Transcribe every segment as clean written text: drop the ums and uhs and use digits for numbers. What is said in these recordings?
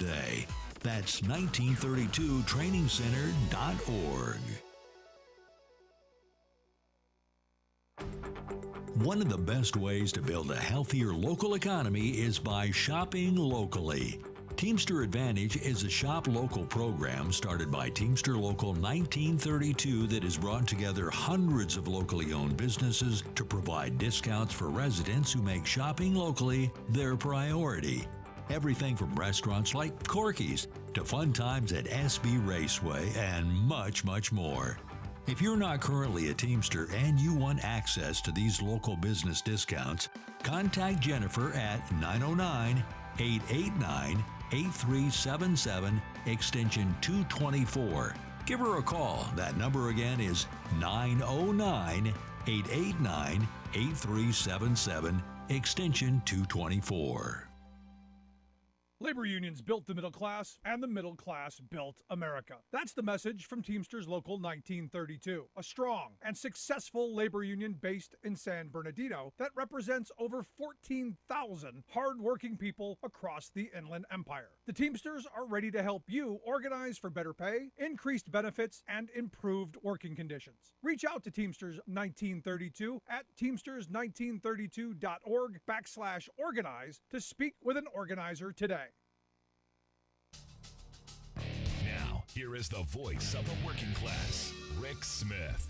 today. That's 1932trainingcenter.org. One of the best ways to build a healthier local economy is by shopping locally. Teamster Advantage is a shop local program started by Teamster Local 1932 that has brought together hundreds of locally owned businesses to provide discounts for residents who make shopping locally their priority. Everything from restaurants like Corky's to fun times at SB Raceway and much, much more. If you're not currently a Teamster and you want access to these local business discounts, contact Jennifer at 909-889-8377, extension 224. Give her a call. That number again is 909-889-8377, extension 224. Labor unions built the middle class, and the middle class built America. That's the message from Teamsters Local 1932, a strong and successful labor union based in San Bernardino that represents over 14,000 hardworking people across the Inland Empire. The Teamsters are ready to help you organize for better pay, increased benefits, and improved working conditions. Reach out to Teamsters 1932 at teamsters1932.org/organize to speak with an organizer today. Now, here is the voice of the working class, Rick Smith.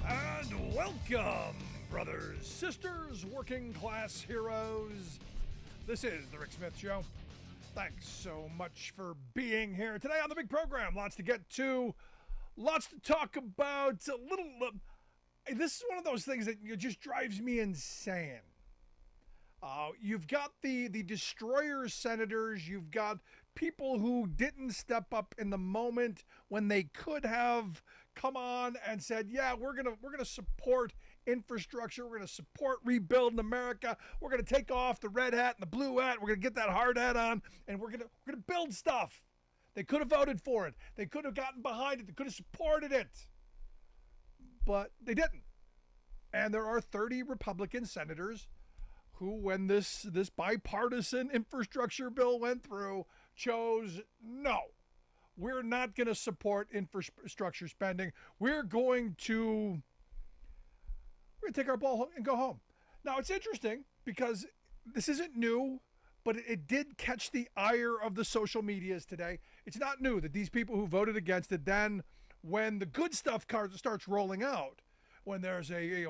And welcome, brothers, sisters, working class heroes. This is the Rick Smith Show. Thanks so much for being here today on the big program. Lots to get to, lots to talk about. A little. This is one of those things that just drives me insane. You've got the destroyer senators. You've got people who didn't step up in the moment when they could have come on and said, "Yeah, we're gonna support infrastructure. We're gonna support rebuilding America. We're gonna take off the red hat and the blue hat. We're gonna get that hard hat on, and we're gonna build stuff." They could have voted for it. They could have gotten behind it. They could have supported it, but they didn't. And there are 30 Republican senators who, when this bipartisan infrastructure bill went through, chose no. We're not going to support infrastructure spending. We're going to take our ball and go home. Now, it's interesting because this isn't new, but it did catch the ire of the social medias today. It's not new that these people who voted against it, then when the good stuff starts rolling out, when there's a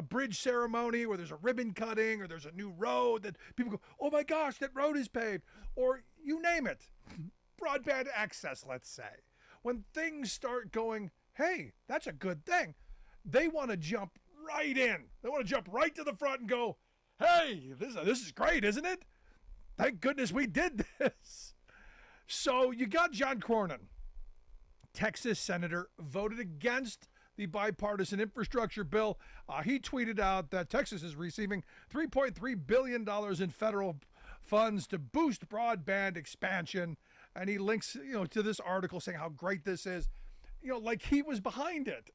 bridge ceremony, where there's a ribbon cutting, or there's a new road that people go, "Oh my gosh, that road is paved," or you name it, broadband access, let's say. When things start going, "Hey, that's a good thing," they want to jump right in. They want to jump right to the front and go, "Hey, this is great, isn't it? Thank goodness we did this." So you got John Cornyn, Texas senator, voted against the bipartisan infrastructure bill. He tweeted out that Texas is receiving $3.3 billion in federal funds to boost broadband expansion. And he links, to this article saying how great this is, like he was behind it.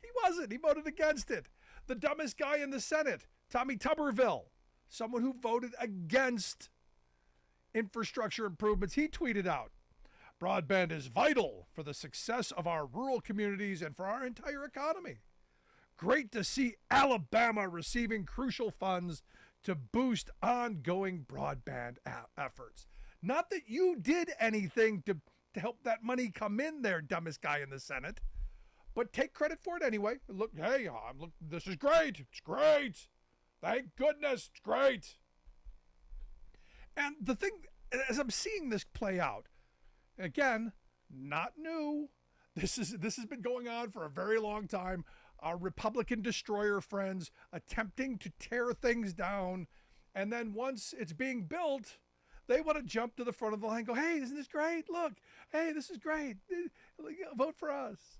He wasn't. He voted against it. The dumbest guy in the Senate, Tommy Tuberville, someone who voted against infrastructure improvements, he tweeted out, "Broadband is vital for the success of our rural communities and for our entire economy. Great to see Alabama receiving crucial funds to boost ongoing broadband efforts." Not that you did anything to help that money come in there, dumbest guy in the Senate, but take credit for it anyway. Look, hey, look, this is great. It's great. Thank goodness, it's great. And the thing, as I'm seeing this play out, again, not new. This has been going on for a very long time. Our Republican destroyer friends attempting to tear things down, and then once it's being built, they want to jump to the front of the line and go, "Hey, isn't this great? Look, hey, this is great. Vote for us,"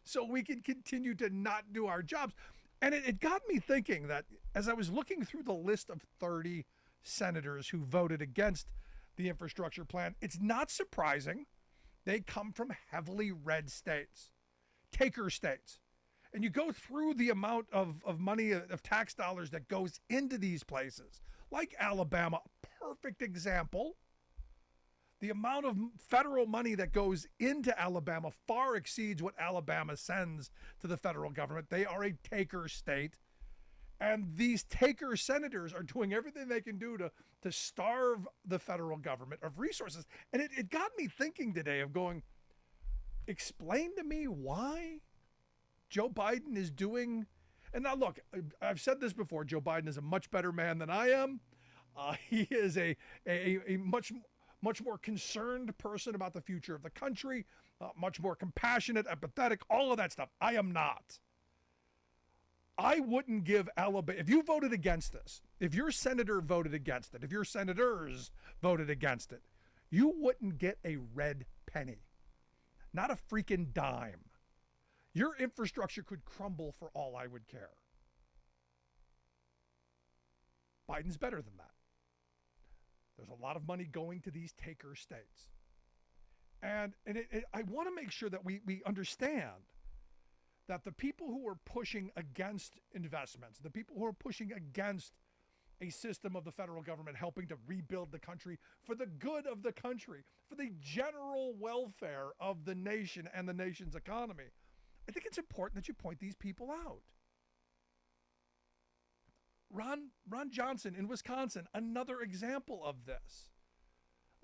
so we can continue to not do our jobs. And it got me thinking that as I was looking through the list of 30 senators who voted against the infrastructure plan, it's not surprising they come from heavily red states, taker states. and you go through the amount of money, of tax dollars that goes into these places, like Alabama, perfect example. The amount of federal money that goes into Alabama far exceeds what Alabama sends to the federal government. They are a taker state. And these taker senators are doing everything they can do to starve the federal government of resources. And it got me thinking today of going, explain to me why Joe Biden is doing. And now, look, I've said this before. Joe Biden is a much better man than I am. He is a much more concerned person about the future of the country, much more compassionate, empathetic, all of that stuff. I am not. I wouldn't give Alabama, if you voted against this, if your senator voted against it, if your senators voted against it, you wouldn't get a red penny, not a freaking dime. Your infrastructure could crumble for all I would care. Biden's better than that. There's a lot of money going to these taker states. And I want to make sure that we understand that the people who are pushing against investments, the people who are pushing against a system of the federal government helping to rebuild the country for the good of the country, for the general welfare of the nation and the nation's economy, I think it's important that you point these people out. Ron Johnson in Wisconsin, another example of this.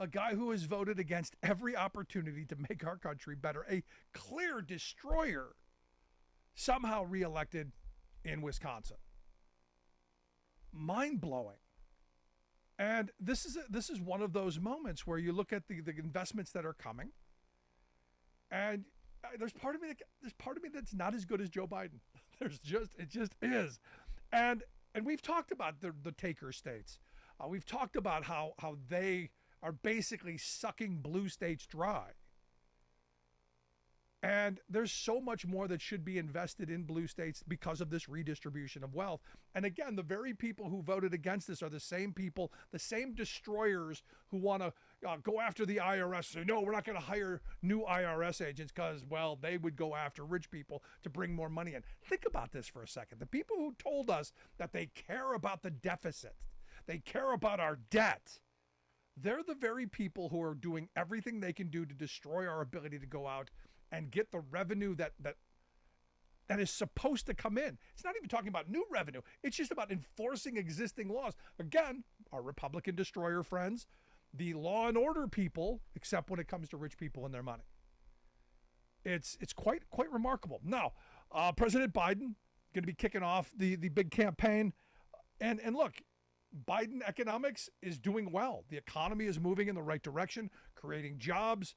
A guy who has voted against every opportunity to make our country better, a clear destroyer, somehow reelected in Wisconsin. Mind-blowing. And this is one of those moments where you look at the investments that are coming, and there's part of me that's not as good as Joe Biden. It just is. And we've talked about the taker states. We've talked about how they are basically sucking blue states dry. And there's so much more that should be invested in blue states because of this redistribution of wealth. And again, the very people who voted against this are the same people, the same destroyers who want to go after the IRS. Say, no, we're not going to hire new IRS agents because, well, they would go after rich people to bring more money in. Think about this for a second. The people who told us that they care about the deficit, they care about our debt, they're the very people who are doing everything they can do to destroy our ability to go out and get the revenue that is supposed to come in. It's not even talking about new revenue. It's just about enforcing existing laws. Again, our Republican destroyer friends, the law and order people, except when it comes to rich people and their money. It's quite remarkable. Now, President Biden going to be kicking off the big campaign. And look, Biden economics is doing well. The economy is moving in the right direction, creating jobs.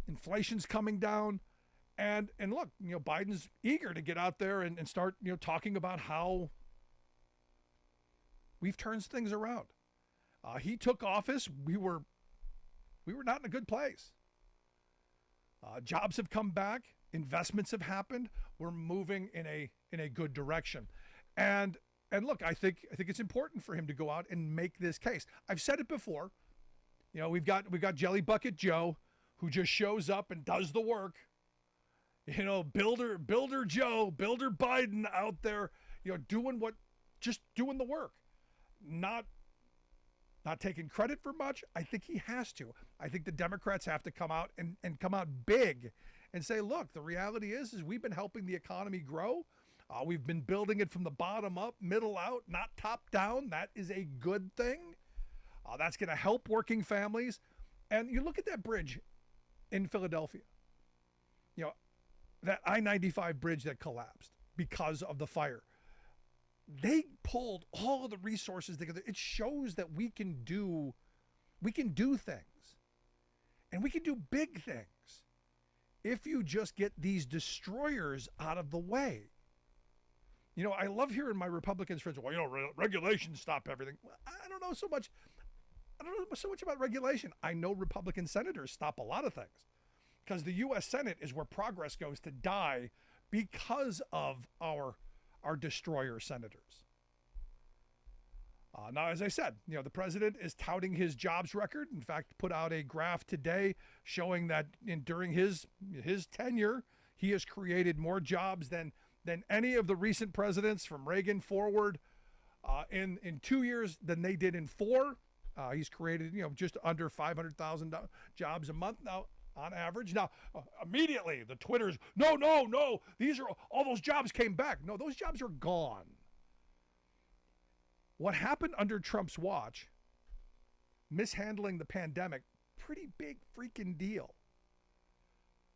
Inflation's coming down, and look, Biden's eager to get out there and start, talking about how we've turned things around. He took office. We were not in a good place. Jobs have come back. Investments have happened. We're moving in a good direction. And look, I think it's important for him to go out and make this case. I've said it before. We've got Jelly Bucket Joe, who just shows up and does the work. Builder Joe, Builder Biden out there, doing the work. Not taking credit for much. I think he has to. I think the Democrats have to come out and come out big and say, look, the reality is we've been helping the economy grow. We've been building it from the bottom up, middle out, not top down. That is a good thing. That's going to help working families. And you look at that bridge in Philadelphia, that I-95 bridge that collapsed because of the fire. They pulled all of the resources together. It shows that we can do things, and we can do big things if you just get these destroyers out of the way. I love hearing my Republicans friends, well, regulations stop everything. Well, I don't know so much about regulation. I know Republican senators stop a lot of things, because the U.S. Senate is where progress goes to die because of our destroyer senators. Now, as I said, the president is touting his jobs record. In fact, put out a graph today showing that during his tenure, He has created more jobs than any of the recent presidents from Reagan forward in 2 years than they did in 4. He's created, just under 500,000 jobs a month now on average. Now, immediately the Twitters, no, these are all those jobs came back. No, those jobs are gone. What happened under Trump's watch, mishandling the pandemic, pretty big freaking deal,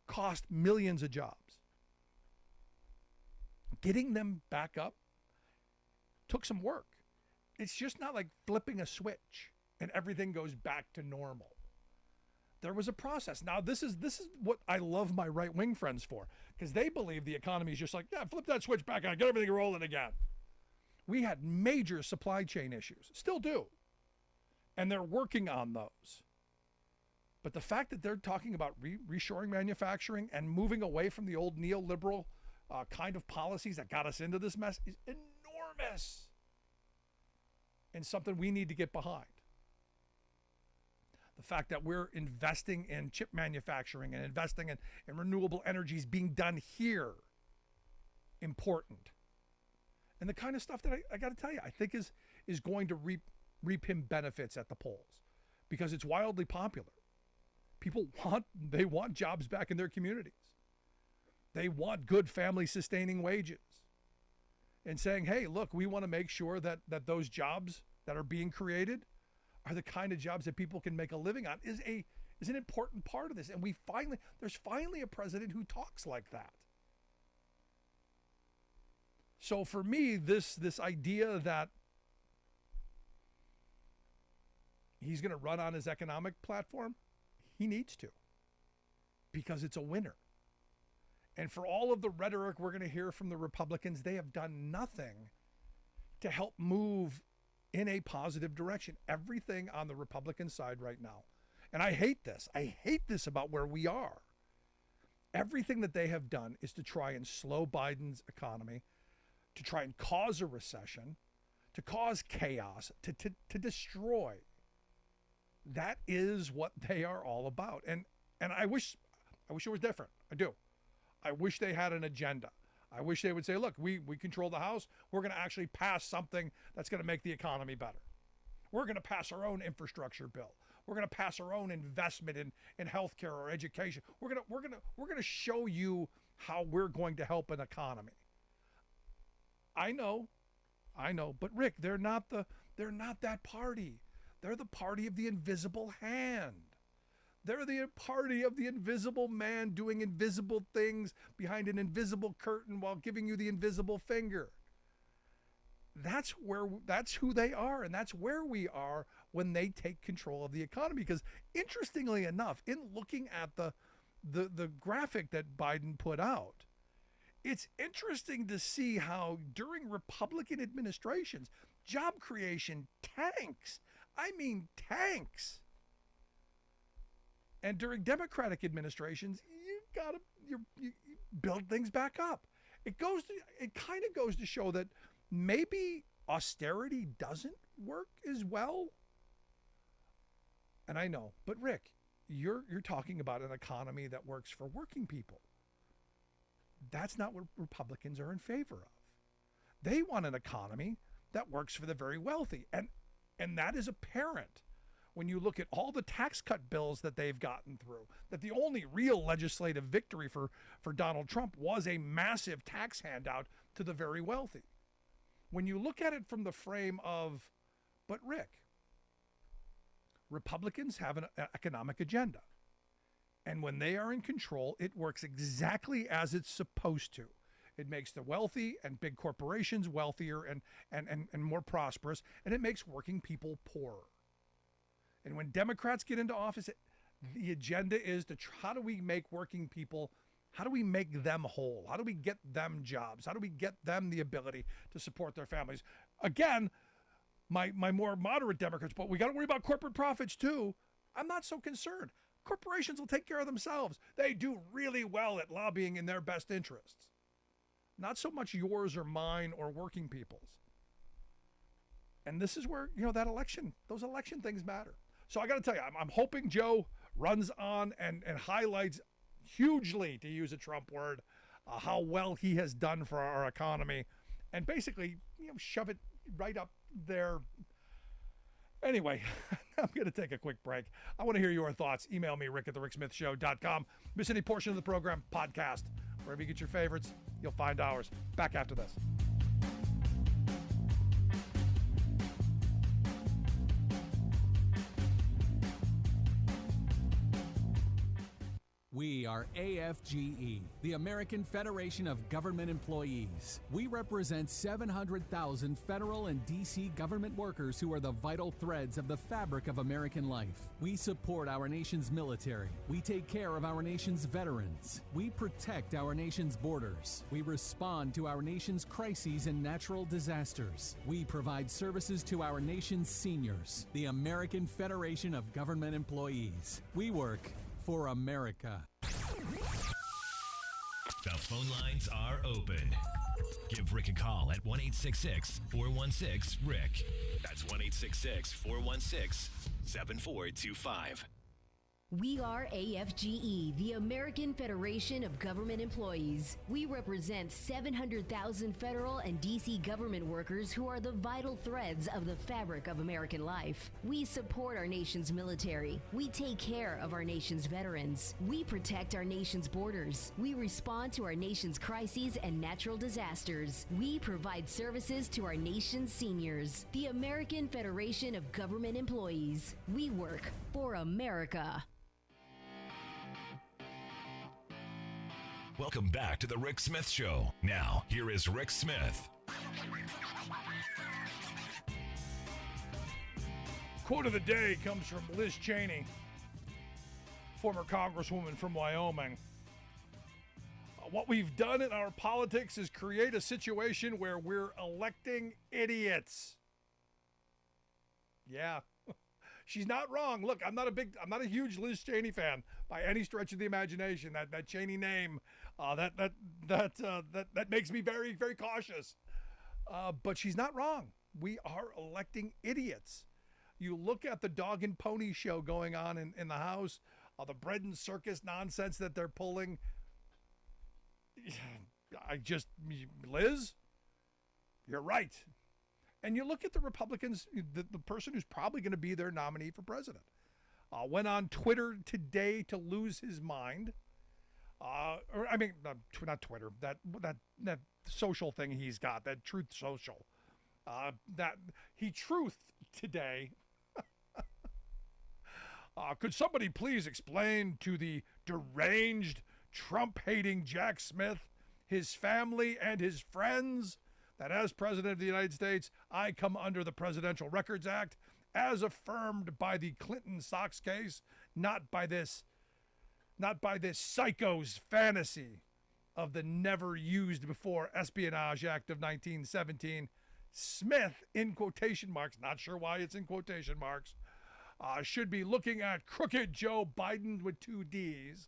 cost millions of jobs. Getting them back up took some work. It's just not like flipping a switch and everything goes back to normal. There was a process. Now, this is what I love my right-wing friends for, because they believe the economy is just like, yeah, flip that switch back on, get everything rolling again. We had major supply chain issues, still do, and they're working on those. But the fact that they're talking about reshoring manufacturing and moving away from the old neoliberal kind of policies that got us into this mess is enormous and something we need to get behind. The fact that we're investing in chip manufacturing and investing in renewable energies being done here, important. And the kind of stuff that I got to tell you, I think is going to reap him benefits at the polls, because it's wildly popular. People want jobs back in their communities. They want good family sustaining wages. And saying, hey, look, we want to make sure that those jobs that are being created are the kind of jobs that people can make a living on is an important part of this. And there's finally a president who talks like that. So for me, this idea that he's going to run on his economic platform, he needs to, because it's a winner. And for all of the rhetoric we're going to hear from the Republicans, they have done nothing to help move in a positive direction. Everything on the Republican side right now, and I hate this. I hate this about where we are. Everything that they have done is to try and slow Biden's economy, to try and cause a recession, to cause chaos, to destroy. That is what they are all about. And I wish it was different. I do. I wish they had an agenda. I wish they would say, look, we control the House. We're going to actually pass something that's going to make the economy better. We're going to pass our own infrastructure bill. We're going to pass our own investment in healthcare or education. We're going to show you how we're going to help an economy. I know, but Rick, they're not that party. They're the party of the invisible hand. They're the party of the invisible man doing invisible things behind an invisible curtain while giving you the invisible finger. That's who they are, and that's where we are when they take control of the economy. Because interestingly enough, in looking at the graphic that Biden put out, it's interesting to see how during Republican administrations, job creation tanks. I mean, tanks. And during Democratic administrations, you build things back up. It kind of goes to show that maybe austerity doesn't work as well. And I know, but Rick, you're talking about an economy that works for working people. That's not what Republicans are in favor of. They want an economy that works for the very wealthy. And that is apparent when you look at all the tax cut bills that they've gotten through, that the only real legislative victory for Donald Trump was a massive tax handout to the very wealthy. When you look at it from the frame of, but Rick, Republicans have an economic agenda. And when they are in control, it works exactly as it's supposed to. It makes the wealthy and big corporations wealthier and more prosperous, and it makes working people poorer. And when Democrats get into office, the agenda is how do we make working people, how do we make them whole? How do we get them jobs? How do we get them the ability to support their families? Again, my more moderate Democrats, but we got to worry about corporate profits too. I'm not so concerned. Corporations will take care of themselves. They do really well at lobbying in their best interests. Not so much yours or mine or working people's. And this is where, those election things matter. So I got to tell you, I'm hoping Joe runs on and highlights hugely, to use a Trump word, how well he has done for our economy, and basically, shove it right up there. Anyway, I'm going to take a quick break. I want to hear your thoughts. Email me, rick@thericksmithshow.com. Miss any portion of the program, podcast. Wherever you get your favorites, you'll find ours. Back after this. We are AFGE, the American Federation of Government Employees. We represent 700,000 federal and D.C. government workers who are the vital threads of the fabric of American life. We support our nation's military. We take care of our nation's veterans. We protect our nation's borders. We respond to our nation's crises and natural disasters. We provide services to our nation's seniors. The American Federation of Government Employees. We work for America. The phone lines are open. Give Rick a call at 1-866-416-RICK. That's 1-866-416-7425. We are AFGE, the American Federation of Government Employees. We represent 700,000 federal and D.C. government workers who are the vital threads of the fabric of American life. We support our nation's military. We take care of our nation's veterans. We protect our nation's borders. We respond to our nation's crises and natural disasters. We provide services to our nation's seniors. The American Federation of Government Employees. We work for America. Welcome back to the Rick Smith Show. Now, here is Rick Smith. Quote of the day comes from Liz Cheney, former congresswoman from Wyoming. What we've done in our politics is create a situation where we're electing idiots. Yeah. She's not wrong. Look, I'm not a huge Liz Cheney fan by any stretch of the imagination. That Cheney name, that makes me very, very cautious. But she's not wrong. We are electing idiots. You look at the dog and pony show going on in the House, the bread and circus nonsense that they're pulling. Liz, you're right. And you look at the Republicans, the person who's probably going to be their nominee for president, went on Twitter today to lose his mind. Not Twitter, that social thing he's got, that Truth Social. That he truthed today. Could somebody please explain to the deranged, Trump-hating Jack Smith, his family, and his friends that as President of the United States, I come under the Presidential Records Act as affirmed by the Clinton Sox case, not by this psycho's fantasy of the never used before Espionage Act of 1917. Smith, in quotation marks, not sure why it's in quotation marks, should be looking at crooked Joe Biden with 2 Ds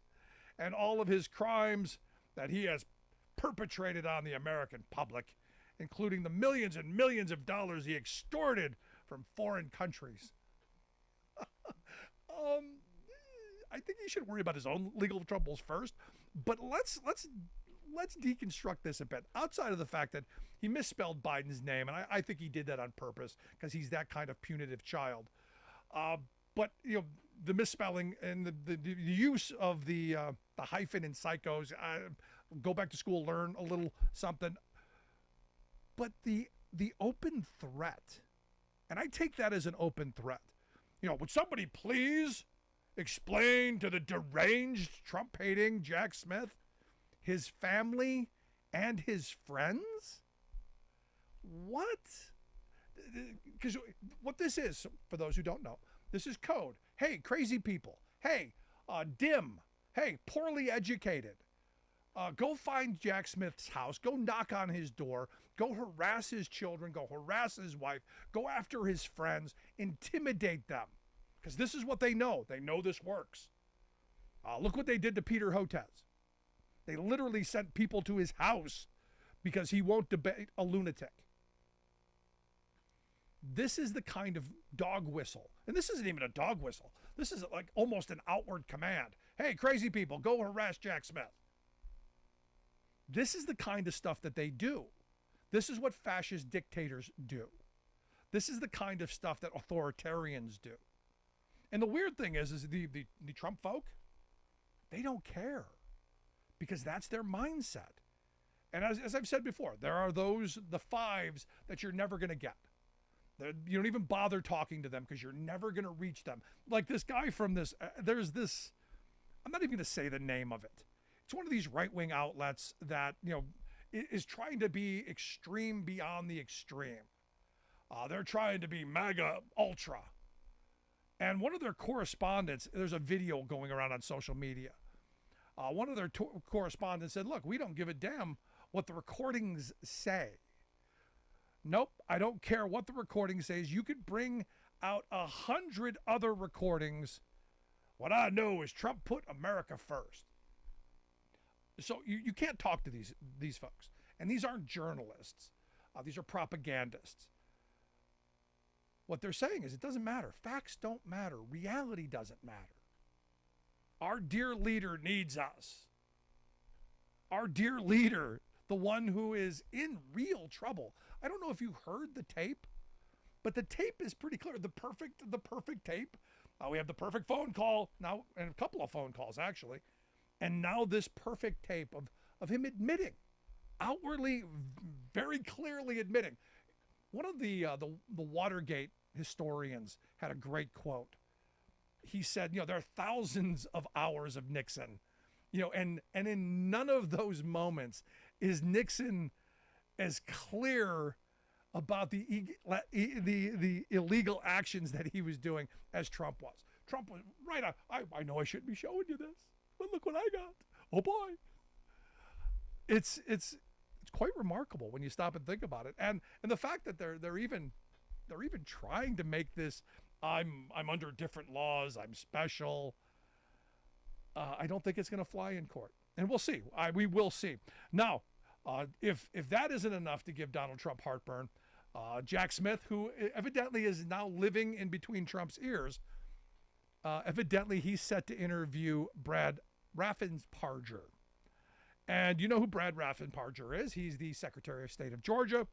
and all of his crimes that he has perpetrated on the American public, including the millions and millions of dollars he extorted from foreign countries. I think he should worry about his own legal troubles first, but let's deconstruct this a bit. Outside of the fact that he misspelled Biden's name, and I think he did that on purpose because he's that kind of punitive child. But the misspelling and the use of the hyphen in psychos. Go back to school, learn a little something. But the open threat, and I take that as an open threat. Would somebody please explain to the deranged, Trump-hating Jack Smith, his family, and his friends? What? Because what this is, for those who don't know, this is code. Hey, crazy people. Hey, dim. Hey, poorly educated. Go find Jack Smith's house. Go knock on his door. Go harass his children. Go harass his wife. Go after his friends. Intimidate them. Because this is what they know. They know this works. Look what they did to Peter Hotez. They literally sent people to his house because he won't debate a lunatic. This is the kind of dog whistle. And this isn't even a dog whistle. This is like almost an outward command. Hey, crazy people, go harass Jack Smith. This is the kind of stuff that they do. This is what fascist dictators do. This is the kind of stuff that authoritarians do. And the weird thing is the Trump folk, they don't care because that's their mindset. And as I've said before, there are the fives that you're never going to get. You don't even bother talking to them because you're never going to reach them. Like this guy from this, there's this, I'm not even going to say the name of it. It's one of these right-wing outlets that, is trying to be extreme beyond the extreme. They're trying to be MAGA ultra. And one of their correspondents, there's a video going around on social media. One of their correspondents said, look, we don't give a damn what the recordings say. Nope, I don't care what the recording says. You could bring out 100 other recordings. What I know is Trump put America first. So you can't talk to these folks. And these aren't journalists. These are propagandists. What they're saying is it doesn't matter. Facts don't matter. Reality doesn't matter. Our dear leader needs us. Our dear leader, the one who is in real trouble. I don't know if you heard the tape, but the tape is pretty clear. The perfect tape. We have the perfect phone call now, and a couple of phone calls actually. And now this perfect tape of him admitting, outwardly, very clearly admitting. One of the Watergate historians had a great quote. He said, there are thousands of hours of Nixon, and in none of those moments is Nixon as clear about the illegal actions that he was doing as Trump was. Trump was right on. I know I shouldn't be showing you this, but look what I got. Oh boy. It's quite remarkable when you stop and think about it, and the fact that they're even trying to make this I'm under different laws, I'm special. I don't think it's going to fly in court, and we'll see. We will see. Now, if that isn't enough to give Donald Trump heartburn, Jack Smith, who evidently is now living in between Trump's ears, evidently he's set to interview Brad Raffensperger. And you know who Brad Raffensperger is. He's the Secretary of State of Georgia.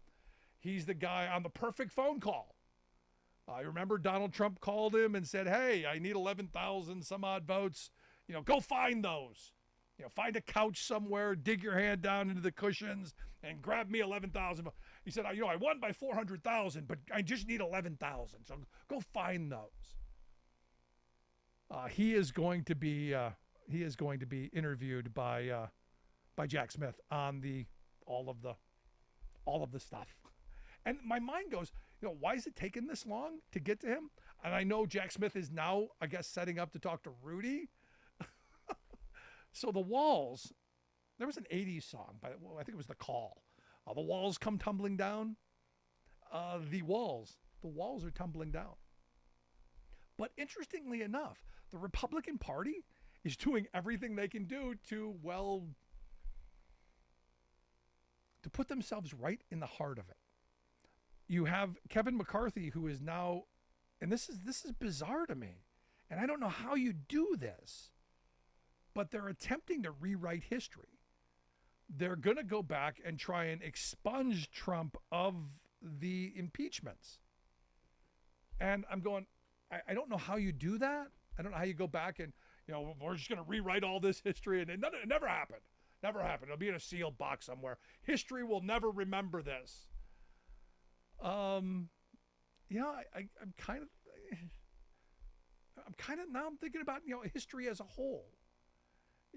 He's the guy on the perfect phone call. I remember Donald Trump called him and said, hey, I need 11,000 some odd votes. Go find those. Find a couch somewhere, dig your hand down into the cushions and grab me 11,000. He said, I won by 400,000, but I just need 11,000. So go find those. He is going to be interviewed by Jack Smith on all of the stuff. And my mind goes, why is it taking this long to get to him? And I know Jack Smith is now, I guess, setting up to talk to Rudy. So the walls, there was an 80s song, I think it was The Call. The walls come tumbling down. The walls are tumbling down. But interestingly enough, the Republican Party is doing everything they can do to put themselves right in the heart of it. You have Kevin McCarthy, who is now, and this is bizarre to me, and I don't know how you do this, but they're attempting to rewrite history. They're going to go back and try and expunge Trump of the impeachments. And I'm going, I don't know how you do that. I don't know how you go back and, we're just going to rewrite all this history, and it never happened. Never happened. It'll be in a sealed box somewhere. History will never remember this. I'm kind of now I'm thinking about, history as a whole.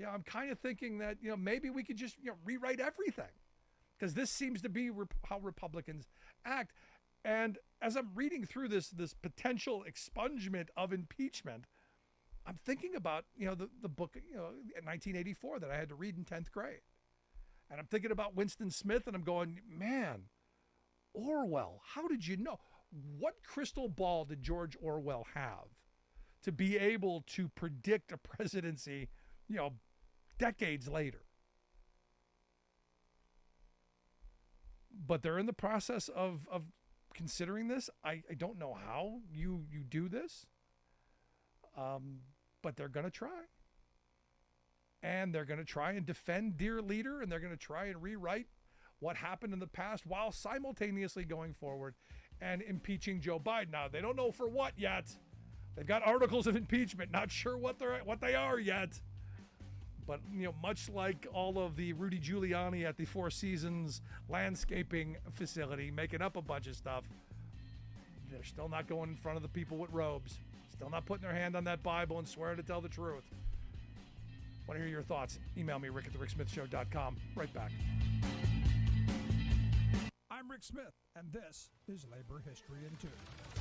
I'm kind of thinking that, maybe we could just, rewrite everything, because this seems to be how Republicans act. And as I'm reading through this potential expungement of impeachment, I'm thinking about, the book, in 1984 that I had to read in 10th grade. And I'm thinking about Winston Smith, and I'm going, man, Orwell, how did you know? What crystal ball did George Orwell have to be able to predict a presidency, decades later? But they're in the process of considering this. I don't know how you do this, but they're going to try. and they're going to try and defend dear leader, and they're going to try and rewrite what happened in the past while simultaneously going forward and impeaching Joe Biden. Now, they don't know for what yet. They've got articles of impeachment, not sure what they are yet. But, much like all of the Rudy Giuliani at the Four Seasons landscaping facility making up a bunch of stuff, they're still not going in front of the people with robes, still not putting their hand on that Bible and swearing to tell the truth. Want to hear your thoughts? Email me, rick@thericksmithshow.com. Right back. I'm Rick Smith, and this is Labor History in 2.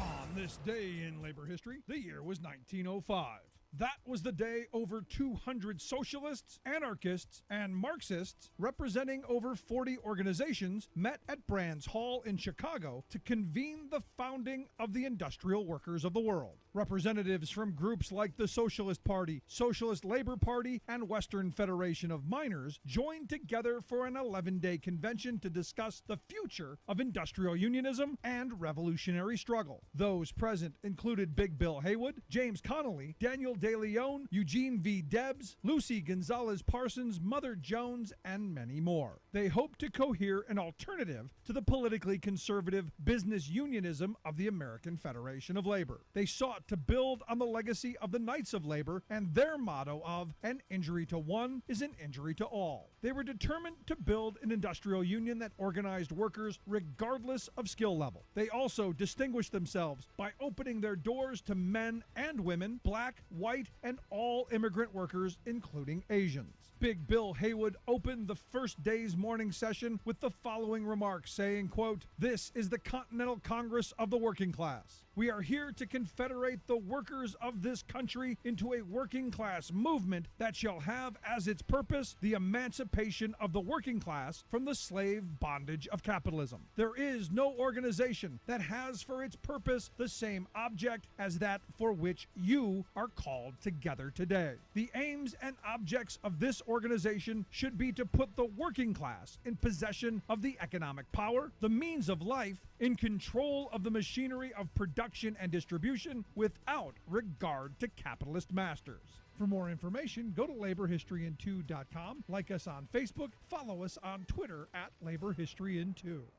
On this day in labor history, the year was 1905. That was the day over 200 socialists, anarchists, and Marxists representing over 40 organizations met at Brands Hall in Chicago to convene the founding of the Industrial Workers of the World. Representatives from groups like the Socialist Party, Socialist Labor Party, and Western Federation of Miners joined together for an 11-day convention to discuss the future of industrial unionism and revolutionary struggle. Those present included Big Bill Haywood, James Connolly, Daniel De Leon, Eugene V. Debs, Lucy Gonzalez Parsons, Mother Jones, and many more. They hoped to cohere an alternative to the politically conservative business unionism of the American Federation of Labor. They sought to build on the legacy of the Knights of Labor and their motto of "an injury to one is an injury to all." They were determined to build an industrial union that organized workers regardless of skill level. They also distinguished themselves by opening their doors to men and women, black, white, and all immigrant workers, including Asians. Big Bill Haywood opened the first day's morning session with the following remarks, saying, quote, "This is the Continental Congress of the working class. We are here to confederate the workers of this country into a working class movement that shall have as its purpose the emancipation of the working class from the slave bondage of capitalism. There is no organization that has for its purpose the same object as that for which you are called together today. The aims and objects of this organization should be to put the working class in possession of the economic power, the means of life, in control of the machinery of production and distribution without regard to capitalist masters." For more information, go to laborhistoryin2.com, like us on Facebook, follow us on Twitter @laborhistoryin2.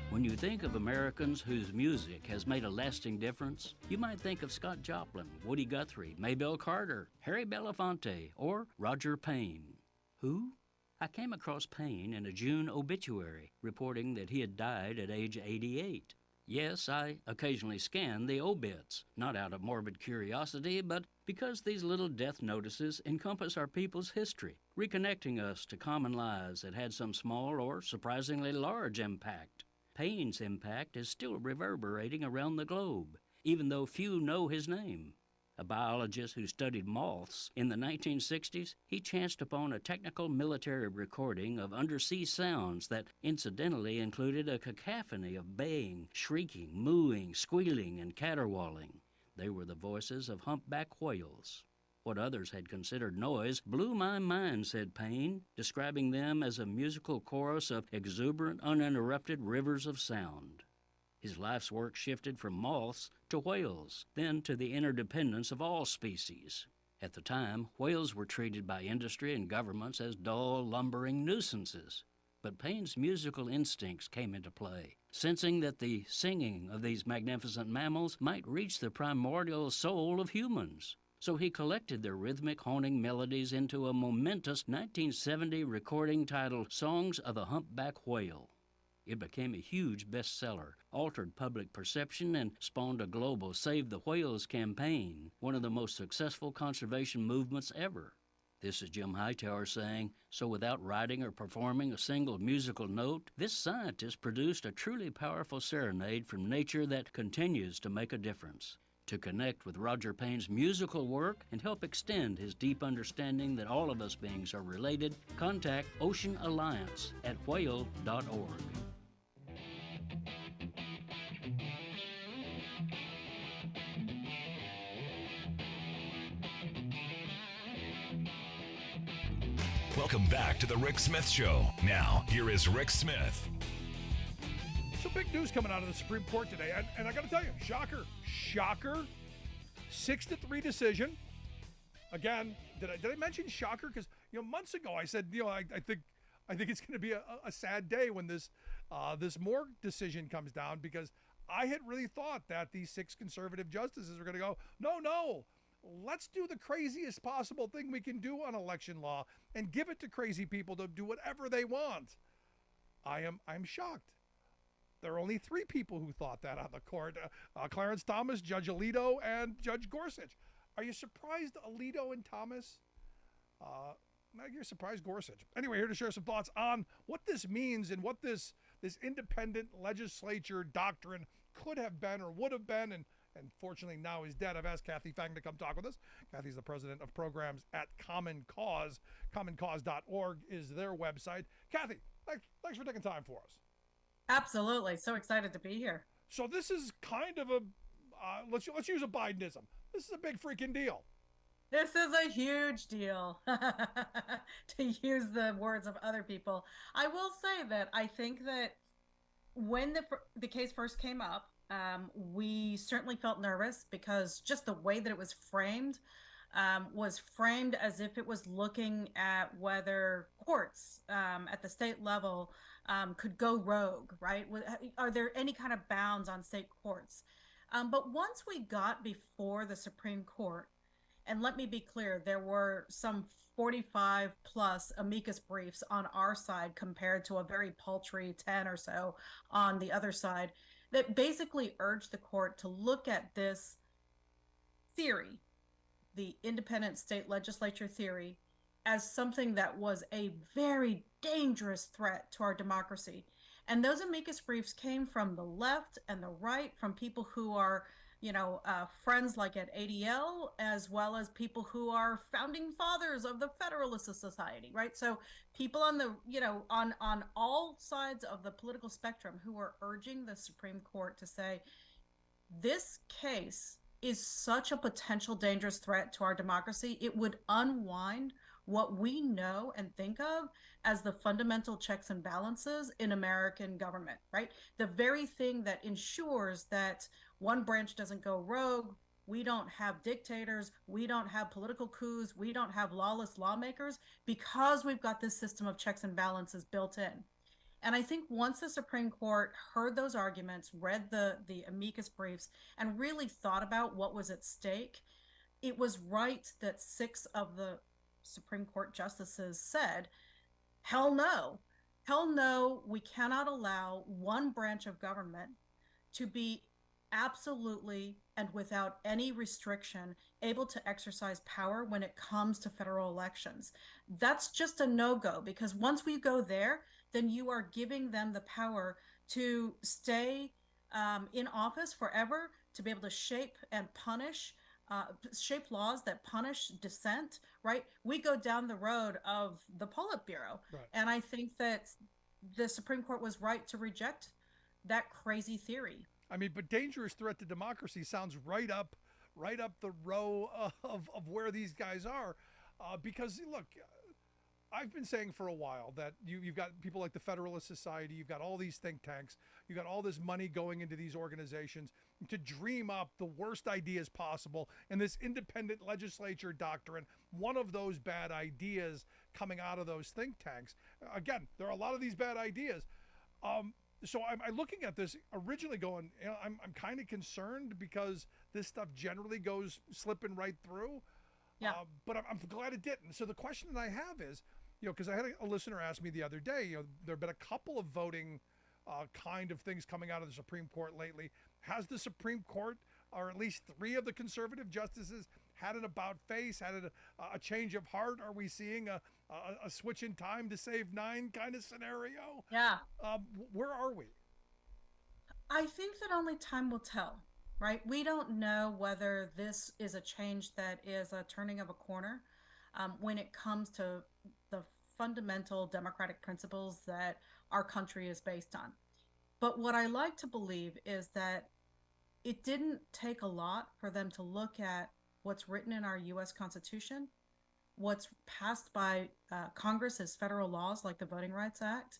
When you think of Americans whose music has made a lasting difference, you might think of Scott Joplin, Woody Guthrie, Maybelle Carter, Harry Belafonte, or Roger Payne. Who? I came across Payne in a June obituary reporting that he had died at age 88. Yes, I occasionally scan the obits, not out of morbid curiosity, but because these little death notices encompass our people's history, reconnecting us to common lives that had some small or surprisingly large impact. Payne's impact is still reverberating around the globe, even though few know his name. A biologist who studied moths in the 1960s, he chanced upon a technical military recording of undersea sounds that incidentally included a cacophony of baying, shrieking, mooing, squealing, and caterwauling. They were the voices of humpback whales. What others had considered noise blew my mind, said Payne, describing them as a musical chorus of exuberant, uninterrupted rivers of sound. His life's work shifted from moths to whales, then to the interdependence of all species. At the time, whales were treated by industry and governments as dull, lumbering nuisances. But Payne's musical instincts came into play, sensing that the singing of these magnificent mammals might reach the primordial soul of humans. So he collected their rhythmic, haunting melodies into a momentous 1970 recording titled Songs of the Humpback Whale. It became a huge bestseller, altered public perception, and spawned a global Save the Whales campaign, one of the most successful conservation movements ever. This is Jim Hightower saying, so without writing or performing a single musical note, this scientist produced a truly powerful serenade from nature that continues to make a difference. To connect with Roger Payne's musical work and help extend his deep understanding that all of us beings are related, contact Ocean Alliance at whale.org. Welcome back to the Rick Smith Show. Now, here is Rick Smith. So big news coming out of the Supreme Court today, and I got to tell you, shocker, 6-3 decision Again, did I mention shocker? Because months ago I said I think it's going to be a sad day when this Moore decision comes down, because I had really thought that these 6 conservative justices were going to go, no, let's do the craziest possible thing we can do on election law and give it to crazy people to do whatever they want. I'm shocked. There are only 3 people who thought that on the court: Clarence Thomas, Judge Alito, and Judge Gorsuch. Are you surprised Alito and Thomas? You're surprised Gorsuch. Anyway, here to share some thoughts on what this means and what this independent legislature doctrine could have been or would have been, and fortunately now is dead. I've asked Kathy Fang to come talk with us. Kathy's the president of programs at Common Cause. CommonCause.org is their website. Kathy, thanks for taking time for us. Absolutely. So excited to be here. So this is kind of a, let's use a Bidenism. This is a big freaking deal. This is a huge deal, to use the words of other people. I will say that I think that when the case first came up, we certainly felt nervous, because just the way that it was framed as if it was looking at whether courts at the state level could go rogue, right? Are there any kind of bounds on state courts? But once we got before the Supreme Court, and let me be clear, there were some 45 plus amicus briefs on our side compared to a very paltry 10 or so on the other side, that basically urged the court to look at this theory, the independent state legislature theory, as something that was a very dangerous threat to our democracy. And those amicus briefs came from the left and the right, from people who are friends like at ADL, as well as people who are founding fathers of the Federalist Society, right? So people on the, on all sides of the political spectrum who are urging the Supreme Court to say, this case is such a potential dangerous threat to our democracy, it would unwind what we know and think of as the fundamental checks and balances in American government, right? The very thing that ensures that one branch doesn't go rogue, we don't have dictators, we don't have political coups, we don't have lawless lawmakers, because we've got this system of checks and balances built in. And I think once the Supreme Court heard those arguments, read the amicus briefs, and really thought about what was at stake, it was right that 6 of the Supreme Court justices said, hell no, we cannot allow one branch of government to be absolutely and without any restriction able to exercise power when it comes to federal elections. That's just a no-go, because once we go there, then you are giving them the power to stay in office forever, to be able to shape and punish, shape laws that punish dissent, right? We go down the road of the Politburo. Right. And I think that the Supreme Court was right to reject that crazy theory. I mean, but dangerous threat to democracy sounds right up the row of where these guys are, because look, I've been saying for a while that you've got people like the Federalist Society, you've got all these think tanks, you've got all this money going into these organizations to dream up the worst ideas possible, and this independent legislature doctrine, one of those bad ideas coming out of those think tanks. Again, there are a lot of these bad ideas. So I'm looking at this originally going, I'm kind of concerned, because this stuff generally goes slipping right through. Yeah. But I'm glad it didn't. So the question that I have is, because I had a listener ask me the other day, there have been a couple of voting kind of things coming out of the Supreme Court lately. Has the Supreme Court, or at least 3 of the conservative justices, had an about face, had a change of heart? Are we seeing a switch in time to save 9 kind of scenario? Yeah. Where are we? I think that only time will tell, right? We don't know whether this is a change that is a turning of a corner when it comes to the fundamental democratic principles that our country is based on. But what I like to believe is that it didn't take a lot for them to look at what's written in our U.S. Constitution, what's passed by Congress as federal laws like the Voting Rights Act,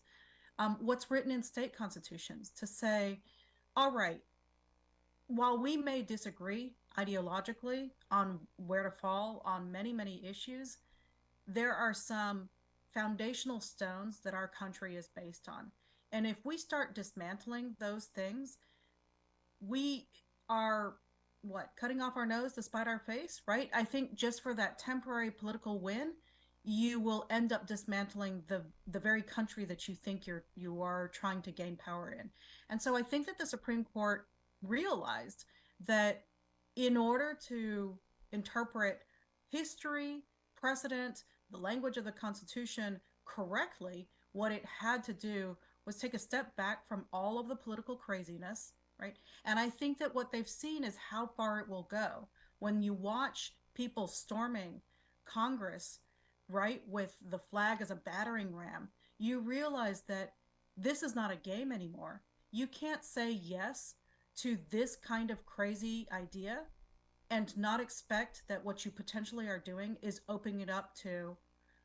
what's written in state constitutions, to say, all right, while we may disagree ideologically on where to fall on many, many issues, there are some foundational stones that our country is based on. And if we start dismantling those things, we are cutting off our nose to spite our face, right? I think just for that temporary political win, you will end up dismantling the very country that you think you are trying to gain power in. And so I think that the Supreme Court realized that in order to interpret history, precedent, the language of the Constitution correctly, what it had to do was take a step back from all of the political craziness, right? And I think that what they've seen is how far it will go. When you watch people storming Congress, right, with the flag as a battering ram, you realize that this is not a game anymore. You can't say yes to this kind of crazy idea and not expect that what you potentially are doing is opening it up to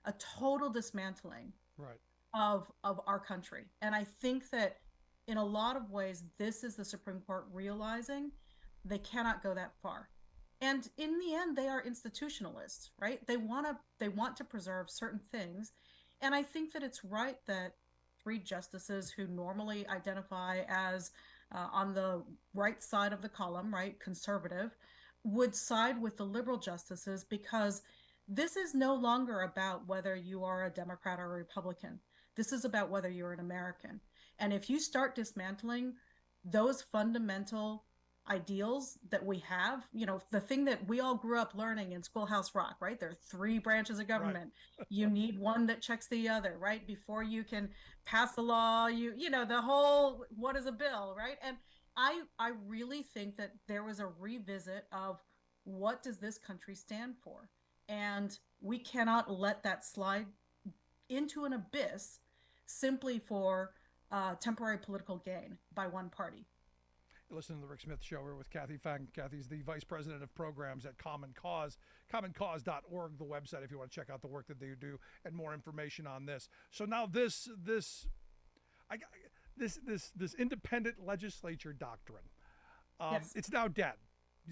a total dismantling Right. of our country. And I think that in a lot of ways, this is the Supreme Court realizing they cannot go that far. And in the end, they are institutionalists, right? They want to preserve certain things. And I think that it's right that three justices who normally identify as on the right side of the column, right, conservative, would side with the liberal justices because this is no longer about whether you are a Democrat or a Republican. This is about whether you're an American. And if you start dismantling those fundamental ideals that we have, the thing that we all grew up learning in Schoolhouse Rock, right? There are three branches of government. Right. You need one that checks the other, right? Before you can pass a law, the whole what is a bill, right? And I really think that there was a revisit of what does this country stand for? And we cannot let that slide into an abyss simply for temporary political gain by one party. Listen to the Rick Smith Show here with Kathy Fang. Kathy's the Vice President of Programs at Common Cause, commoncause.org, the website if you want to check out the work that they do and more information on this. So now this independent legislature doctrine, yes. It's now dead.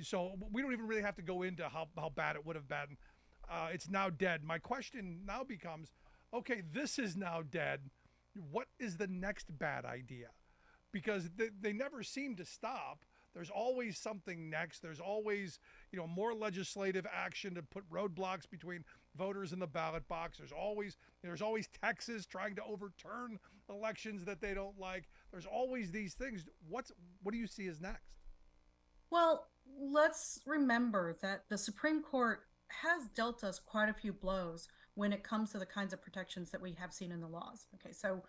So we don't even really have to go into how bad it would have been. It's now dead. My question now becomes, okay, this is now dead. What is the next bad idea? Because they never seem to stop. There's always something next. There's always, more legislative action to put roadblocks between voters in the ballot box. There's always Texas trying to overturn elections that they don't like. There's always these things. What do you see as next? Well, let's remember that the Supreme Court has dealt us quite a few blows when it comes to the kinds of protections that we have seen in the laws. Okay, so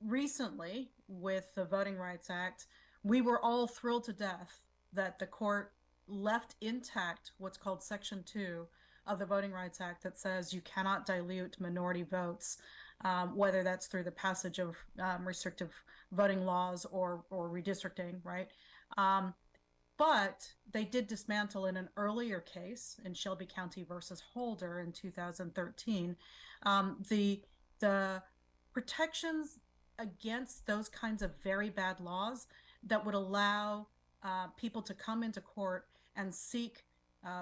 recently with the Voting Rights Act, we were all thrilled to death that the court left intact what's called Section 2 of the Voting Rights Act that says you cannot dilute minority votes, whether that's through the passage of restrictive voting laws or redistricting, right? But they did dismantle in an earlier case in Shelby County versus Holder in 2013, the protections against those kinds of very bad laws that would allow people to come into court and seek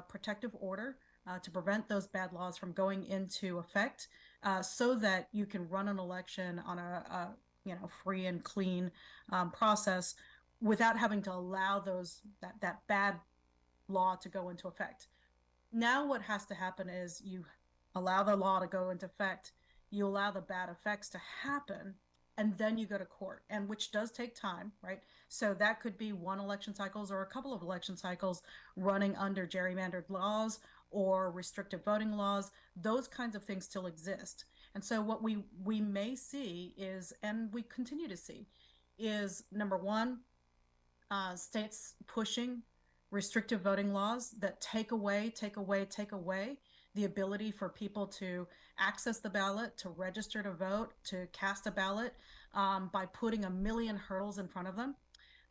protective order to prevent those bad laws from going into effect, so that you can run an election on a free and clean process without having to allow that bad law to go into effect. Now what has to happen is you allow the law to go into effect, you allow the bad effects to happen, and then you go to court, and which does take time, right? So that could be one election cycles or a couple of election cycles running under gerrymandered laws or restrictive voting laws. Those kinds of things still exist. And so what we may see is, and we continue to see, is number one, states pushing restrictive voting laws that take away the ability for people to access the ballot, to register to vote, to cast a ballot, by putting a million hurdles in front of them.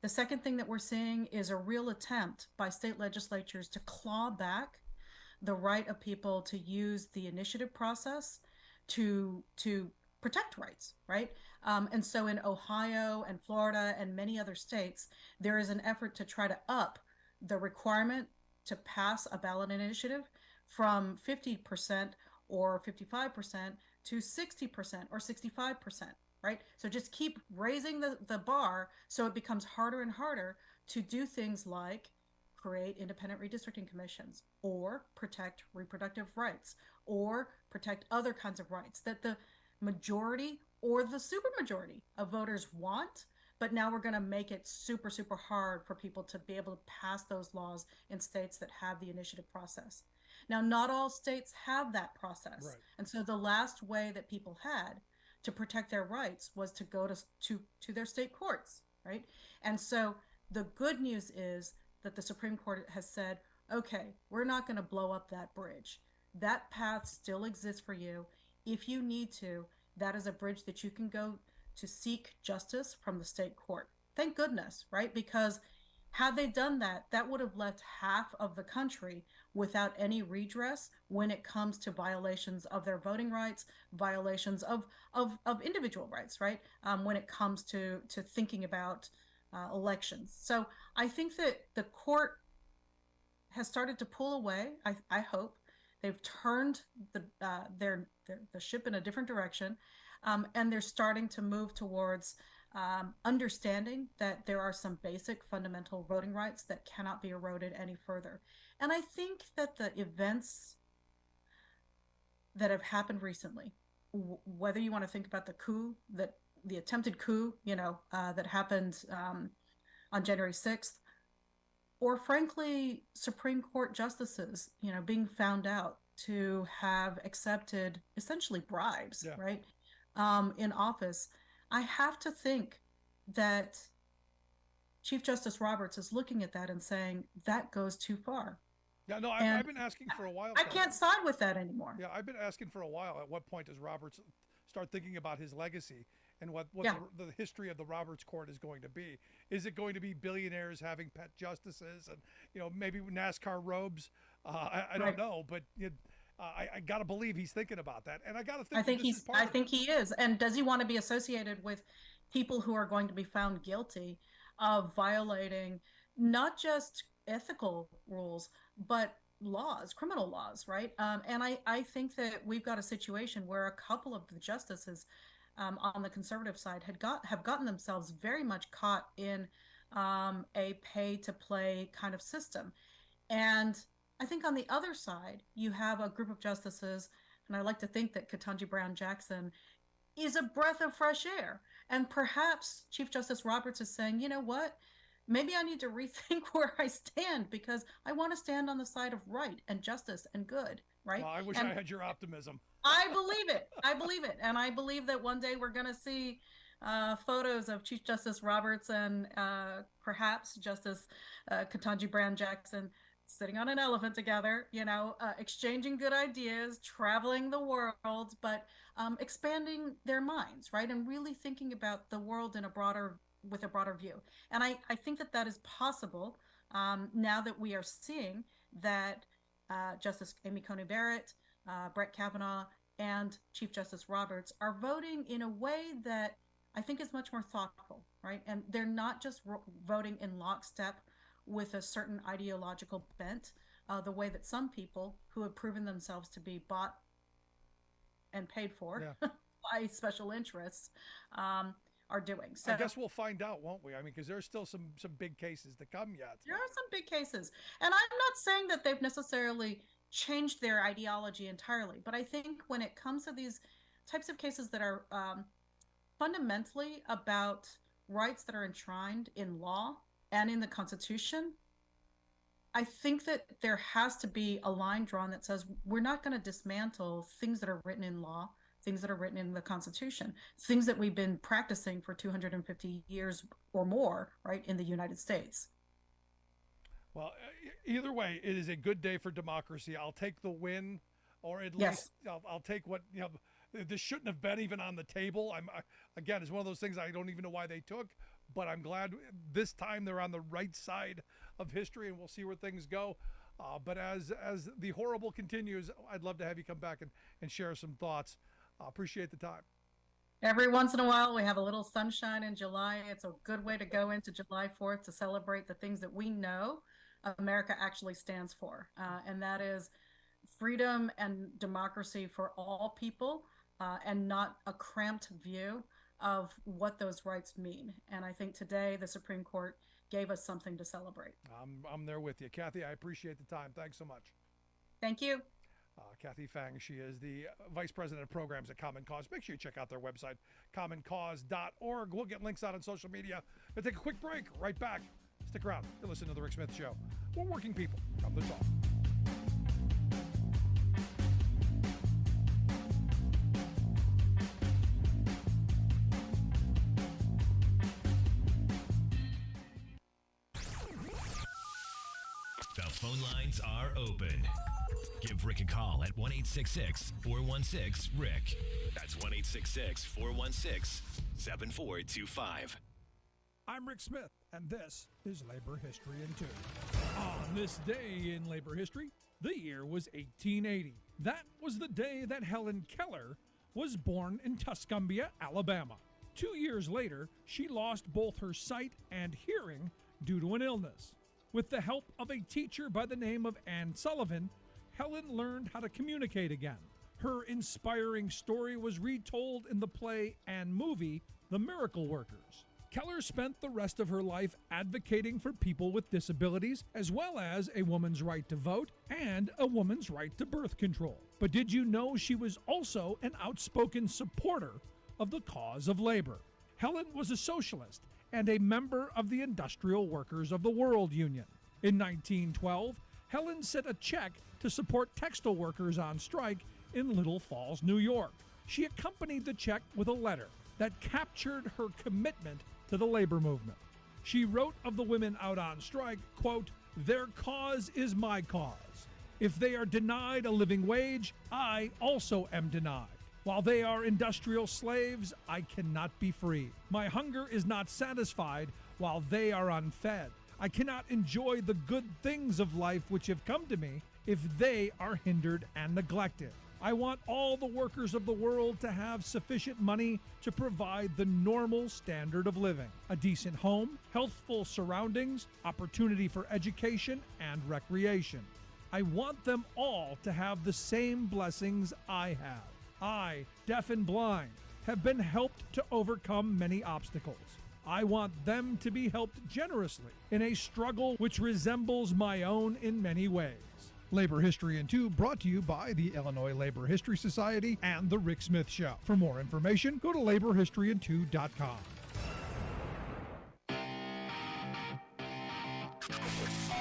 The second thing that we're seeing is a real attempt by state legislatures to claw back the right of people to use the initiative process to protect rights, right? And so in Ohio and Florida and many other states, there is an effort to try to up the requirement to pass a ballot initiative from 50% or 55% to 60% or 65%, right? So just keep raising the bar so it becomes harder and harder to do things like create independent redistricting commissions or protect reproductive rights or protect other kinds of rights that the majority or the supermajority of voters want. But now we're going to make it super, super hard for people to be able to pass those laws in states that have the initiative process. Now, not all states have that process. Right. And so the last way that people had to protect their rights was to go to their state courts, right? And so the good news is that the Supreme Court has said, okay, we're not going to blow up that bridge. That path still exists for you. If you need to, that is a bridge that you can go to seek justice from the state court. Thank goodness, right? Because had they done that, that would have left half of the country without any redress when it comes to violations of their voting rights, violations of individual rights, right? When it comes to thinking about elections. So I think that the court has started to pull away. I hope they've turned the ship in a different direction, and they're starting to move towards understanding that there are some basic fundamental voting rights that cannot be eroded any further. And I think that the events that have happened recently, whether you want to think about the attempted coup, that happened on January 6th, or frankly, Supreme Court justices, being found out to have accepted essentially bribes, Yeah. right, in office, I have to think that Chief Justice Roberts is looking at that and saying that goes too far. Yeah, no, And I've been asking for a while. I can't side with that anymore. Yeah, I've been asking for a while. At what point does Roberts start thinking about his legacy and what Yeah. the history of the Roberts Court is going to be? Is it going to be billionaires having pet justices and maybe NASCAR robes? I don't Right. know, but I got to believe he's thinking about that, and I got to think I think this is part I of it. think he is. And does he want to be associated with people who are going to be found guilty of violating not just ethical rules, but laws, criminal laws, right? And I think that we've got a situation where a couple of the justices on the conservative side have gotten themselves very much caught in a pay to play kind of system. And I think on the other side, you have a group of justices, and I like to think that Ketanji Brown Jackson is a breath of fresh air. And perhaps Chief Justice Roberts is saying, you know what? Maybe I need to rethink where I stand because I want to stand on the side of right and justice and good, right? Well, I wish and I had your optimism. I believe it. I believe it. And I believe that one day we're going to see photos of Chief Justice Roberts and perhaps Justice Ketanji Brown Jackson sitting on an elephant together, exchanging good ideas, traveling the world, but expanding their minds, right? And really thinking about the world with a broader view. And I think that is possible now that we are seeing that Justice Amy Coney Barrett, Brett Kavanaugh, and Chief Justice Roberts are voting in a way that I think is much more thoughtful, right? And they're not just voting in lockstep with a certain ideological bent, the way that some people who have proven themselves to be bought and paid for by special interests are doing. So I guess we'll find out, won't we? I mean, because there's still some big cases to come yet. There are some big cases. And I'm not saying that they've necessarily changed their ideology entirely, but I think when it comes to these types of cases that are fundamentally about rights that are enshrined in law and in the Constitution, I think that there has to be a line drawn that says we're not going to dismantle things that are written in law, things that are written in the Constitution, things that we've been practicing for 250 years or more, right, in the United States. Well, either way, it is a good day for democracy. I'll take the win, or at Yes. least I'll take what this shouldn't have been even on the table. Again, it's one of those things I don't even know why they took, but I'm glad this time they're on the right side of history, and we'll see where things go. But as the horrible continues, I'd love to have you come back and share some thoughts. Appreciate the time. Every once in a while, we have a little sunshine in July. It's a good way to go into July 4th to celebrate the things that we know America actually stands for. And that is freedom and democracy for all people, and not a cramped view of what those rights mean. And I think today the Supreme Court gave us something to celebrate. I'm there with you. Kathy, I appreciate the time. Thanks so much. Thank you. Kathy Fang, she is the Vice President of Programs at Common Cause. Make sure you check out their website, commoncause.org. We'll get links out on social media. We'll take a quick break. Right back. Stick around. You're listening to The Rick Smith Show. We're working people. Come to talk. The phone lines are open. Give Rick a call at 1-866-416-RICK. That's 1-866-416-7425. I'm Rick Smith, and this is Labor History in 2. On this day in labor history, the year was 1880. That was the day that Helen Keller was born in Tuscumbia, Alabama. 2 years later, she lost both her sight and hearing due to an illness. With the help of a teacher by the name of Anne Sullivan, Helen learned how to communicate again. Her inspiring story was retold in the play and movie, The Miracle Workers. Keller spent the rest of her life advocating for people with disabilities, as well as a woman's right to vote and a woman's right to birth control. But did you know she was also an outspoken supporter of the cause of labor? Helen was a socialist and a member of the Industrial Workers of the World Union. In 1912, Helen sent a check to support textile workers on strike in Little Falls, New York. She accompanied the check with a letter that captured her commitment to the labor movement. She wrote of the women out on strike, quote, "Their cause is my cause. If they are denied a living wage, I also am denied. While they are industrial slaves, I cannot be free. My hunger is not satisfied while they are unfed. I cannot enjoy the good things of life which have come to me if they are hindered and neglected. I want all the workers of the world to have sufficient money to provide the normal standard of living, a decent home, healthful surroundings, opportunity for education and recreation. I want them all to have the same blessings I have. I, deaf and blind, have been helped to overcome many obstacles. I want them to be helped generously in a struggle which resembles my own in many ways." Labor History in 2 brought to you by the Illinois Labor History Society and The Rick Smith Show. For more information, go to laborhistoryin2.com.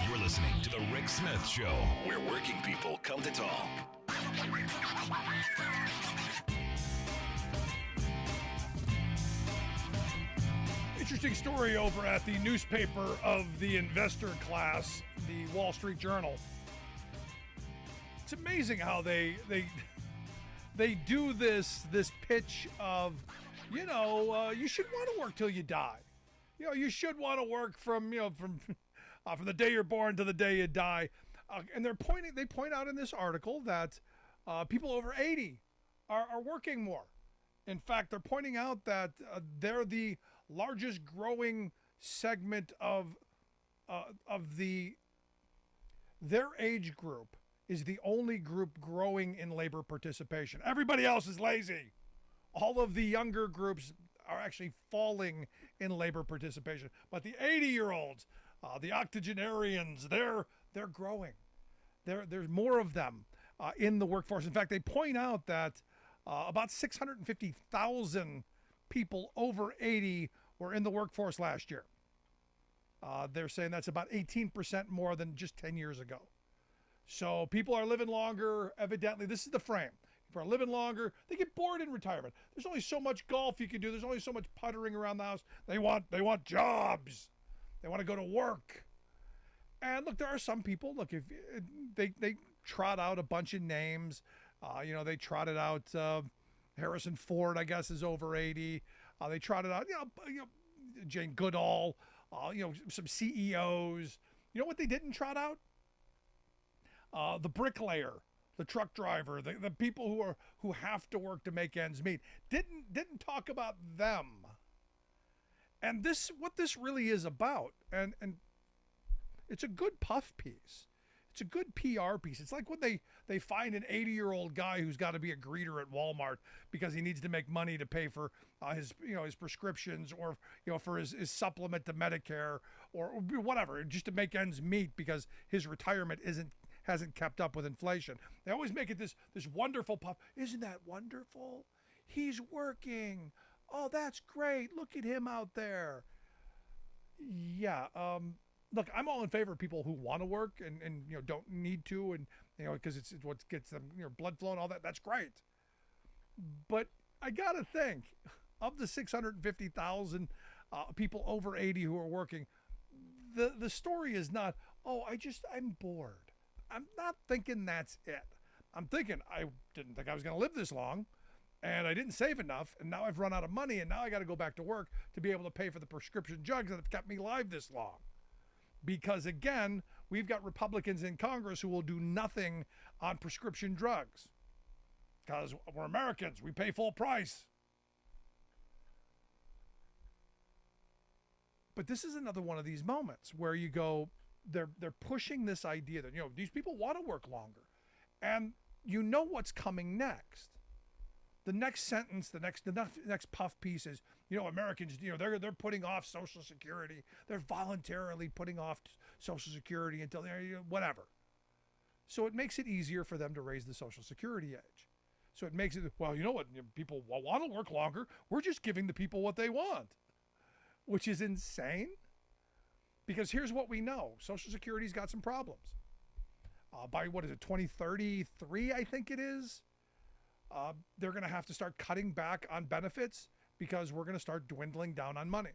You're listening to The Rick Smith Show, where working people come to talk. Interesting story over at the newspaper of the investor class, the Wall Street Journal. It's amazing how they do this pitch of, you should want to work till you die. You should want to work from the day you're born to the day you die. And they point out in this article that people over 80 are working more. In fact, they're pointing out that they're the largest growing segment of their age group is the only group growing in labor participation. Everybody else is lazy. All of the younger groups are actually falling in labor participation. But the 80-year-olds, the octogenarians, they're growing. There's more of them in the workforce. In fact, they point out that about 650,000 people over 80 were in the workforce last year. They're saying that's about 18% more than just 10 years ago. So people are living longer. Evidently, this is the frame. People are living longer. They get bored in retirement. There's only so much golf you can do. There's only so much puttering around the house. They want jobs. They want to go to work. And look, there are some people. Look, if they trot out a bunch of names. They trotted out Harrison Ford, I guess, is over 80. They trotted out, Jane Goodall. Some CEOs. You know what they didn't trot out? The bricklayer the truck driver, the people who have to work to make ends meet. Didn't talk about them. And what this really is about, and it's a good puff piece. It's a good PR piece. It's like when they find an 80-year-old guy who's got to be a greeter at Walmart because he needs to make money to pay for his prescriptions, or for his supplement to Medicare, or whatever, just to make ends meet because his retirement hasn't kept up with inflation. They always make it this wonderful puff. Isn't that wonderful? He's working. Oh, that's great. Look at him out there. Yeah. Look, I'm all in favor of people who want to work and don't need to, and because it's what gets them blood flow and all that. That's great. But I gotta think, of the 650,000 people over 80 who are working, the story is not, oh, I'm bored. I'm not thinking that's it. I'm thinking I didn't think I was going to live this long, and I didn't save enough, and now I've run out of money, and now I got to go back to work to be able to pay for the prescription drugs that have kept me alive this long. Because again, we've got Republicans in Congress who will do nothing on prescription drugs. Because we're Americans, we pay full price. But this is another one of these moments where you go, they're pushing this idea that these people want to work longer, and what's coming next. The next sentence, the next puff piece is, Americans, they're putting off Social Security. They're voluntarily putting off Social Security until they're whatever. So it makes it easier for them to raise the Social Security age. So it makes it, well, you know what? People want to work longer. We're just giving the people what they want, which is insane. Because here's what we know. Social Security's got some problems. By, 2033, I think it is. They're going to have to start cutting back on benefits because we're going to start dwindling down on money.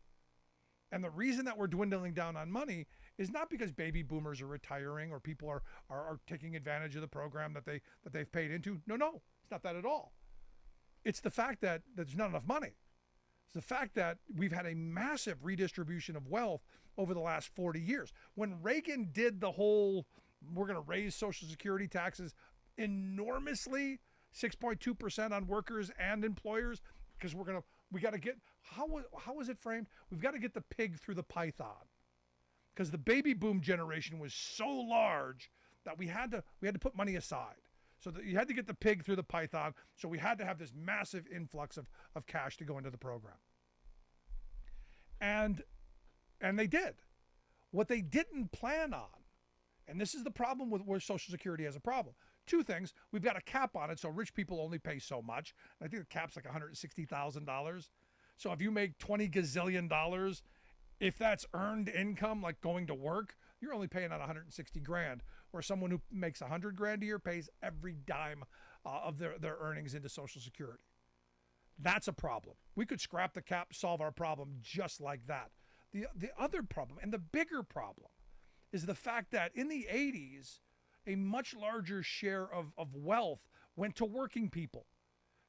And the reason that we're dwindling down on money is not because baby boomers are retiring or people are taking advantage of the program that they've paid into. No, it's not that at all. It's the fact that there's not enough money. It's the fact that we've had a massive redistribution of wealth over the last 40 years. When Reagan did the whole, we're going to raise Social Security taxes enormously, 6.2% on workers and employers, because we got to get, how was it framed? We've got to get the pig through the python, because the baby boom generation was so large that we had to put money aside. So that you had to get the pig through the python. So we had to have this massive influx of cash to go into the program. And they did. What they didn't plan on, and this is the problem with where Social Security has a problem. Two things. We've got a cap on it, so rich people only pay so much. I think the cap's like $160,000. So if you make $20 gazillion, if that's earned income, like going to work, you're only paying out 160 grand. Where someone who makes 100 grand a year pays every dime of their earnings into Social Security. That's a problem. We could scrap the cap, solve our problem just like that. The other problem, and the bigger problem, is the fact that in the 80s, a much larger share of wealth went to working people.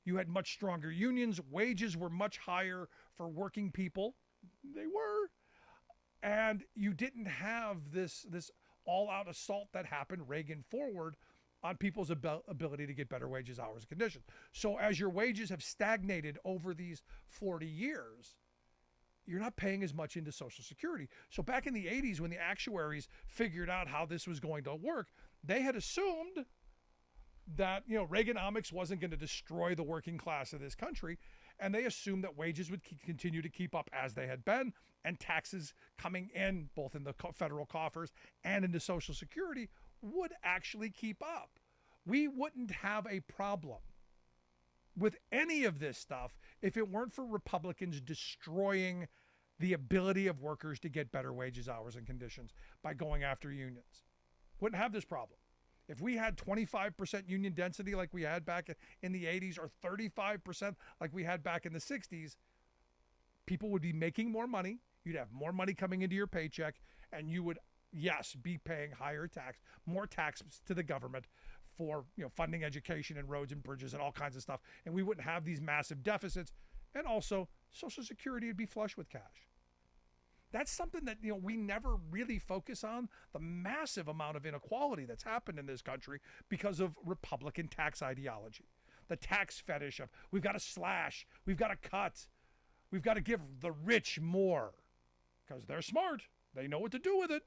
You had much stronger unions. Wages were much higher for working people. They were. And you didn't have this all-out assault that happened Reagan forward on people's ability to get better wages, hours, and conditions. So as your wages have stagnated over these 40 years, you're not paying as much into Social Security. So back in the 80s, when the actuaries figured out how this was going to work, they had assumed that Reaganomics wasn't going to destroy the working class of this country, and they assumed that wages would continue to keep up as they had been, and taxes coming in both in the federal coffers and into Social Security would actually keep up. We wouldn't have a problem with any of this stuff if it weren't for Republicans destroying the ability of workers to get better wages, hours, and conditions by going after unions. Wouldn't have this problem. If we had 25% union density like we had back in the 80s, or 35% like we had back in the 60s, people would be making more money. You'd have more money coming into your paycheck, and you would, yes, be paying higher tax, more taxes to the government for funding education and roads and bridges and all kinds of stuff. And we wouldn't have these massive deficits. And also, Social Security would be flush with cash. That's something that, we never really focus on, the massive amount of inequality that's happened in this country because of Republican tax ideology. The tax fetish of we've got to slash, we've got to cut, we've got to give the rich more because they're smart. They know what to do with it.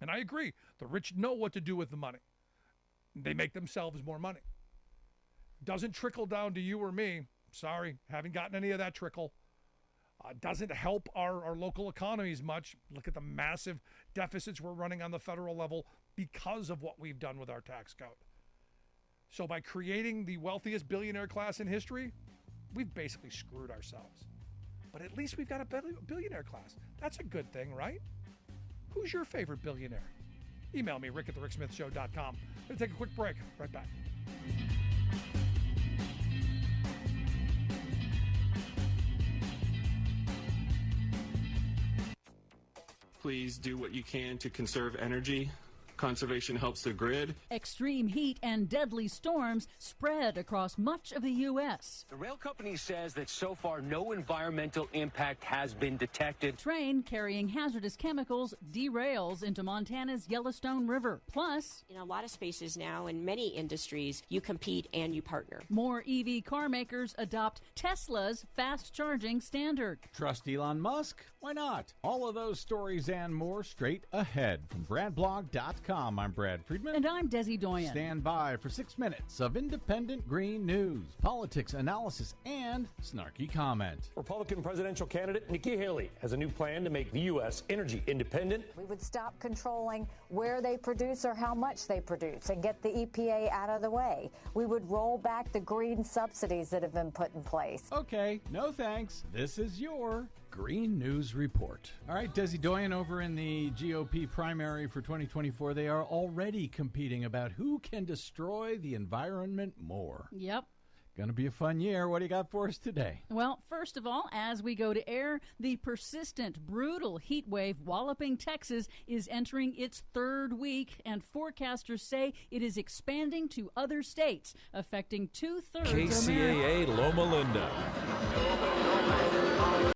And I agree. The rich know what to do with the money. They make themselves more money. Doesn't trickle down to you or me. Sorry, haven't gotten any of that trickle. Doesn't help our local economies much. Look at the massive deficits we're running on the federal level because of what we've done with our tax code. So by creating the wealthiest billionaire class in history, we've basically screwed ourselves. But at least we've got a billionaire class. That's a good thing, right? Who's your favorite billionaire? Email me, rick@thericksmithshow.com. I'm going to take a quick break. Right back. Please do what you can to conserve energy. Conservation helps the grid. Extreme heat and deadly storms spread across much of the U.S. The rail company says that so far no environmental impact has been detected. Train carrying hazardous chemicals derails into Montana's Yellowstone River. Plus, in a lot of spaces now, in many industries, you compete and you partner. More EV car makers adopt Tesla's fast charging standard. Trust Elon Musk? Why not? All of those stories and more straight ahead from BradBlog.com. I'm Brad Friedman. And I'm Desi Doyen. Stand by for 6 minutes of independent green news, politics, analysis, and snarky comment. Republican presidential candidate Nikki Haley has a new plan to make the U.S. energy independent. We would stop controlling where they produce or how much they produce and get the EPA out of the way. We would roll back the green subsidies that have been put in place. Okay, no thanks. This is your Green News Report. All right, Desi Doyen over in the GOP primary for 2024. They are already competing about who can destroy the environment more. Yep. Going to be a fun year. What do you got for us today? Well, first of all, as we go to air, the persistent, brutal heat wave walloping Texas is entering its third week, and forecasters say it is expanding to other states, affecting 2/3 KCAA of America. Loma Linda.